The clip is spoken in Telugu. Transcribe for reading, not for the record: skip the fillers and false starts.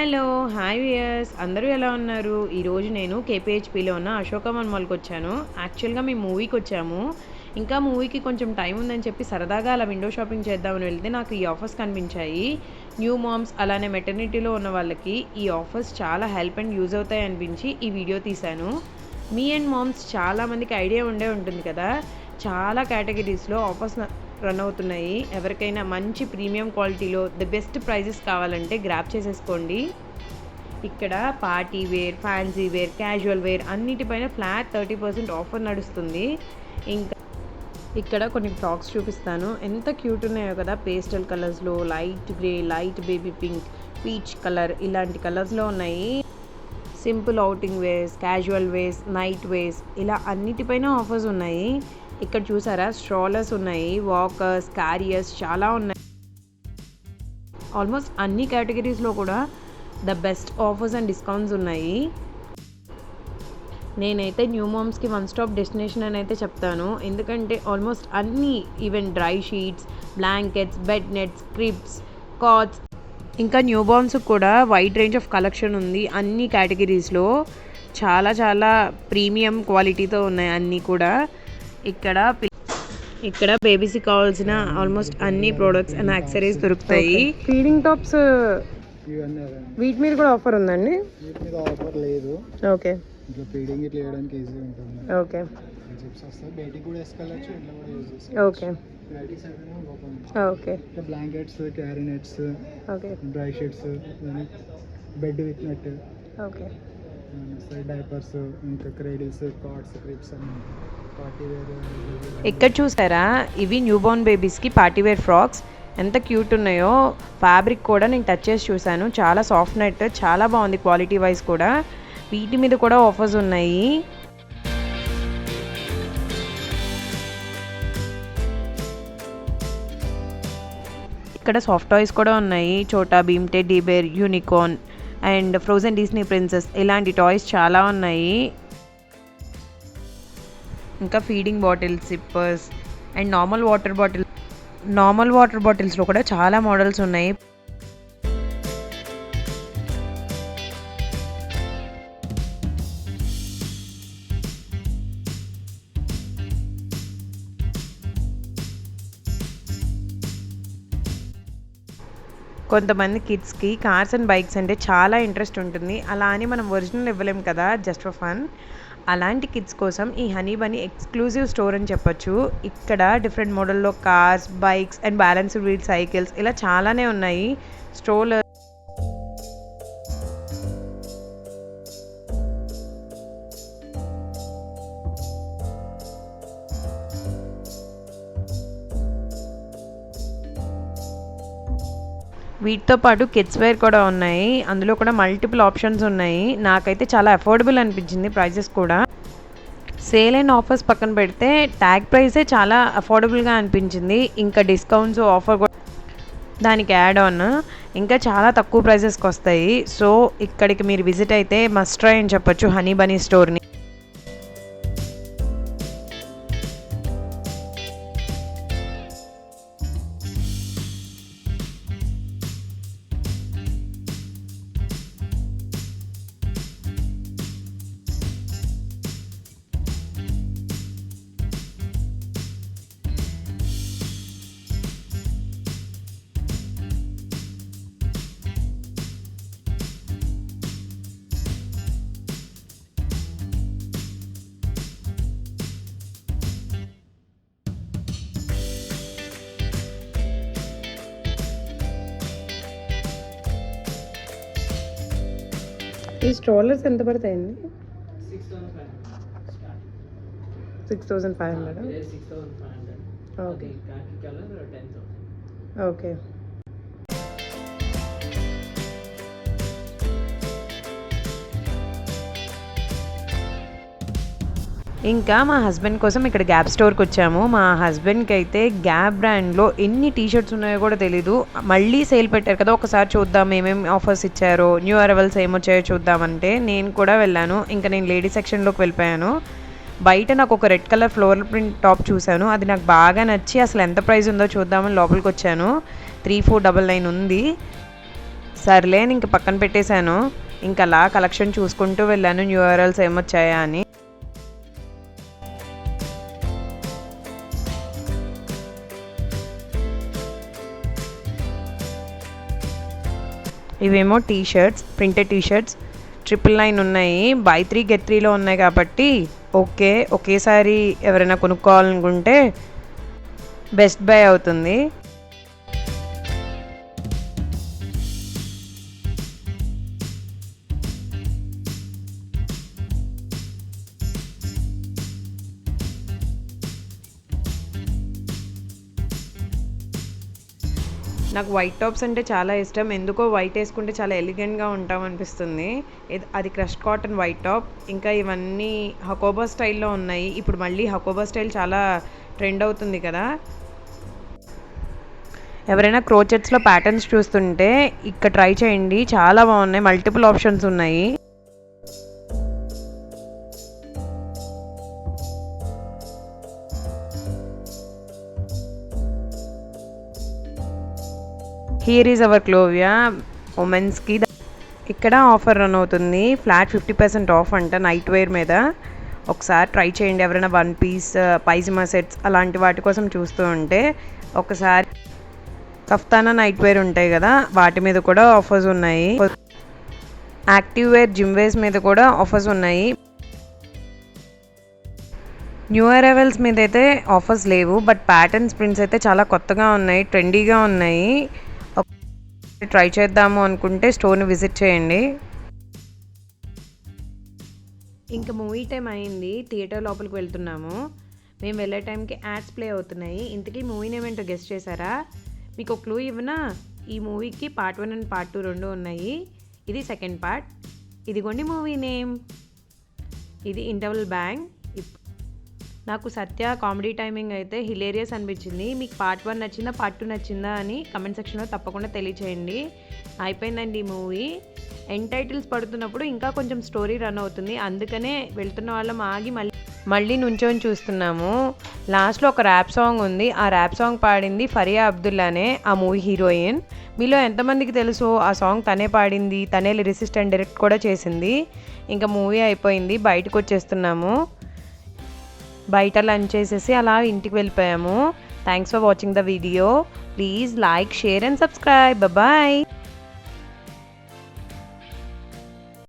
హలో! హాయ్ వియర్స్ అందరూ ఎలా ఉన్నారు? ఈరోజు నేను కేపీహెచ్‌పీలో ఉన్న అశోకవన్ మాల్‌కి వచ్చాను. యాక్చువల్‌గా మేము మూవీకి వచ్చాము. ఇంకా మూవీకి కొంచెం టైం ఉందని చెప్పి సరదాగా అలా విండో షాపింగ్ చేద్దామని వెళ్తే నాకు ఈ ఆఫర్స్ కనిపించాయి. న్యూ మామ్స్ అలానే మెటర్నిటీలో ఉన్న వాళ్ళకి ఈ ఆఫర్స్ చాలా హెల్ప్ అండ్ యూజ్ అవుతాయి అనిపించి ఈ వీడియో తీశాను. మీ అండ్ మామ్స్ చాలామందికి ఐడియా ఉండే ఉంటుంది కదా! చాలా కేటగిరీస్‌లో ఆఫర్స్ రన్ అవుతున్నాయి. ఎవరికైనా మంచి ప్రీమియం క్వాలిటీలో ది బెస్ట్ ప్రైజెస్ కావాలంటే గ్రాబ్ చేసేసుకోండి. ఇక్కడ party wear, fancy wear, casual wear అన్నిటిపైన ఫ్లాట్ 30% ఆఫర్ నడుస్తుంది. ఇంకా ఇక్కడ కొన్ని ఫ్రాక్స్ చూపిస్తాను. ఎంత క్యూట్ ఉన్నాయో కదా! పేస్టల్ కలర్స్‌లో light grey, light baby pink, peach colour ఇలాంటి కలర్స్‌లో ఉన్నాయి. Simple outing wears, casual wears, night wears ఇలా అన్నిటిపైన ఆఫర్స్ ఉన్నాయి. ఇక్కడ చూసారా స్ట్రాలర్స్ ఉన్నాయి, వాకర్స్, క్యారియర్స్ చాలా ఉన్నాయి. ఆల్మోస్ట్ అన్ని కేటగిరీస్లో కూడా the best offers and discounts ఉన్నాయి. నేనైతే న్యూ మామ్స్కి వన్ స్టాప్ డెస్టినేషన్ అని అయితే చెప్తాను. ఎందుకంటే ఆల్మోస్ట్ అన్ని even dry sheets, blankets, bed nets, cribs, cots ఇంకా న్యూ బార్న్స్ కూడా వైడ్ రేంజ్ ఆఫ్ కలెక్షన్ ఉంది. అన్ని కేటగిరీస్లో చాలా చాలా ప్రీమియం క్వాలిటీతో ఉన్నాయి అన్నీ కూడా. ఇక్కడ బేబీస్కి కావాల్సిన ఆల్మోస్ట్ అన్ని ప్రోడక్ట్స్ అండ్ యాక్సెసరీస్ దొరుకుతాయి. ఫీడింగ్ టాప్స్ వీటి మీద కూడా ఆఫర్ ఉందండి? వీటి మీద ఆఫర్ లేదు. ఓకే, ఇట్లా ఫీడింగ్ ఇట్లా వేయడానికి ఈజీ ఉంటుంది. ఓకే, జిప్స్ వస్తాయి, బయటికి కూడా వేసుకోవచ్చు, ఇంట్లో కూడా యూజ్ చేసుకోవచ్చు. Okay, okay, blankets, carry nets, okay, dry sheets, bed with net, okay, diapers, ఇంకా క్రేడిల్స్, కార్డ్స్, క్రిప్స్ అన్ని పార్టీ వేర్. ఇక్కడ చూసారా ఇవి న్యూ బోర్న్ బేబీస్కి పార్టీ వేర్ ఫ్రాక్స్ ఎంత క్యూట్ ఉన్నాయో. ఫ్యాబ్రిక్ కూడా నేను టచ్ చేసి చూశాను, చాలా సాఫ్ట్ నెట్, చాలా బాగుంది క్వాలిటీ వైజ్ కూడా. వీటి మీద కూడా ఆఫర్స్ ఉన్నాయి. ఇక్కడ సాఫ్ట్ టాయ్స్ కూడా ఉన్నాయి. Chhota Bheem, teddy bear, unicorn and Frozen Disney princess ఇలాంటి టాయ్స్ చాలా ఉన్నాయి. ఇంకా feeding bottles, sippers and normal water బాటిల్స్లో కూడా చాలా మోడల్స్ ఉన్నాయి. కొంతమంది కిడ్స్కి కార్స్ అండ్ బైక్స్ అంటే చాలా ఇంట్రెస్ట్ ఉంటుంది. అలా అని మనం ఒరిజినల్ ఇవ్వలేం కదా, జస్ట్ ఫర్ ఫన్. అలాంటి కిడ్స్ కోసం ఈ హనీ బనీ ఎక్స్క్లూజివ్ స్టోర్ అని చెప్పొచ్చు. ఇక్కడ డిఫరెంట్ మోడల్లో cars, bikes and balanced wheel cycles ఇలా చాలానే ఉన్నాయి. స్ట్రోలర్ వీటితో పాటు కిడ్స్ వేర్ కూడా ఉన్నాయి. అందులో కూడా మల్టిపుల్ ఆప్షన్స్ ఉన్నాయి. నాకైతే చాలా అఫోర్డబుల్ అనిపించింది ప్రైజెస్ కూడా. సేల్ అండ్ ఆఫర్స్ పక్కన పెడితే ట్యాగ్ ప్రైసే చాలా అఫోర్డబుల్గా అనిపించింది. ఇంకా డిస్కౌంట్స్, ఆఫర్ కూడా దానికి యాడ్ ఆన్ ఇంకా చాలా తక్కువ ప్రైజెస్కి వస్తాయి. సో ఇక్కడికి మీరు విజిట్ అయితే మస్ట్ ట్రై అని చెప్పొచ్చు హనీ బనీ స్టోర్ని. ఈ స్ట్రోలర్స్ ఎంత పడతాయండి? 6,500. Okay, okay. ఇంకా మా హస్బెండ్ కోసం ఇక్కడ గ్యాప్ స్టోర్కి వచ్చాము. మా హస్బెండ్కి అయితే గ్యాప్ బ్రాండ్లో ఎన్ని టీషర్ట్స్ ఉన్నాయో కూడా తెలీదు. మళ్ళీ సేల్ పెట్టారు కదా, ఒకసారి చూద్దాం ఏమేమి ఆఫర్స్ ఇచ్చారో, న్యూ అరైవల్స్ ఏమొచ్చాయో చూద్దామంటే నేను కూడా వెళ్ళాను. ఇంకా నేను లేడీ సెక్షన్లోకి వెళ్ళిపోయాను. బయట నాకు ఒక red colour floral print top చూశాను. అది నాకు బాగా నచ్చి అసలు ఎంత ప్రైస్ ఉందో చూద్దామని లోపలికి వచ్చాను. 3499 ఉంది. సర్లే అని ఇంక పక్కన పెట్టేశాను. ఇంక అలా కలెక్షన్ చూసుకుంటూ వెళ్ళాను న్యూ అరైవల్స్ ఏమొచ్చాయా అని. ఇవేమో T shirts, printed T shirts 999 ఉన్నాయి. బై 3 గెట్ 3లో ఉన్నాయి కాబట్టి ఓకే, ఒకేసారి ఎవరైనా కొనుక్కోవాలనుకుంటే బెస్ట్ బై అవుతుంది. నాకు వైట్ టాప్స్ అంటే చాలా ఇష్టం. ఎందుకో వైట్ వేసుకుంటే చాలా ఎలిగెంట్గా ఉంటాం అనిపిస్తుంది. అది క్రష్ కాటన్ వైట్ టాప్. ఇంకా ఇవన్నీ హకోబా స్టైల్లో ఉన్నాయి. ఇప్పుడు మళ్ళీ హకోబా స్టైల్ చాలా ట్రెండ్ అవుతుంది కదా. ఎవరైనా క్రోచెట్స్లో ప్యాటర్న్స్ చూస్తుంటే ఇక్కడ ట్రై చేయండి, చాలా బాగున్నాయి. మల్టిపుల్ ఆప్షన్స్ ఉన్నాయి. హియర్ ఈజ్ అవర్ క్లోవియా ఉమెన్స్కి. ఇక్కడ ఆఫర్ రన్ అవుతుంది. ఫ్లాట్ 50% ఆఫ్ అంట నైట్ వేర్ మీద. ఒకసారి ట్రై చేయండి. ఎవరైనా 1 పీస్ పైజమా సెట్స్ అలాంటి వాటి కోసం చూస్తూ ఉంటే ఒకసారి. కఫ్తానా నైట్ వేర్ ఉంటాయి కదా, వాటి మీద కూడా ఆఫర్స్ ఉన్నాయి. యాక్టివ్ వేర్ జిమ్ వేర్స్ మీద కూడా ఆఫర్స్ ఉన్నాయి. న్యూ అరైవల్స్ మీద అయితే ఆఫర్స్ లేవు, బట్ ప్యాటర్న్స్ ప్రింట్స్ అయితే చాలా కొత్తగా ఉన్నాయి, ట్రెండీగా ఉన్నాయి. ట్రై చేద్దాము అనుకుంటే స్టోర్ని విజిట్ చేయండి. ఇంకా మూవీ టైం అయింది, థియేటర్ లోపలికి వెళ్తున్నాము. మేము వెళ్ళే టైంకి యాడ్స్ ప్లే అవుతున్నాయి. ఇంతకీ మూవీ నేమ్ ఏంటో గెస్ట్ చేశారా? మీకు ఒక క్లూ ఇవ్వనా? ఈ మూవీకి పార్ట్ 1 అండ్ పార్ట్ 2 రెండు ఉన్నాయి. ఇది సెకండ్ పార్ట్. ఇదిగోండి మూవీ నేమ్. ఇది ఇంటర్వల్ బ్యాంగ్. నాకు సత్య కామెడీ టైమింగ్ అయితే హిలేరియస్ అనిపించింది. మీకు పార్ట్ 1 నచ్చిందా, పార్ట్ 2 నచ్చిందా అని కమెంట్ సెక్షన్లో తప్పకుండా తెలియచేయండి. అయిపోయిందండి ఈ మూవీ. ఎండ్ టైటిల్స్ పడుతున్నప్పుడు ఇంకా కొంచెం స్టోరీ రన్ అవుతుంది, అందుకనే వెళ్తున్న వాళ్ళం ఆగి మళ్ళీ నుంచొని చూస్తున్నాము. లాస్ట్లో ఒక ర్యాప్ సాంగ్ ఉంది. ఆ ర్యాప్ సాంగ్ పాడింది ఫరియా అబ్దుల్లానే, ఆ మూవీ హీరోయిన్. మీలో ఎంతమందికి తెలుసు ఆ సాంగ్ తనే పాడింది, తనే లిరిసిస్ట్ అండ్ డైరెక్ట్ కూడా చేసింది. ఇంకా మూవీ అయిపోయింది, బయటకు వచ్చేస్తున్నాము. బయట లంచ్ చేసేసి అలా ఇంటికి వెళ్ళిపోయాము. Thanks for watching the video. Please like, share and subscribe. Bye.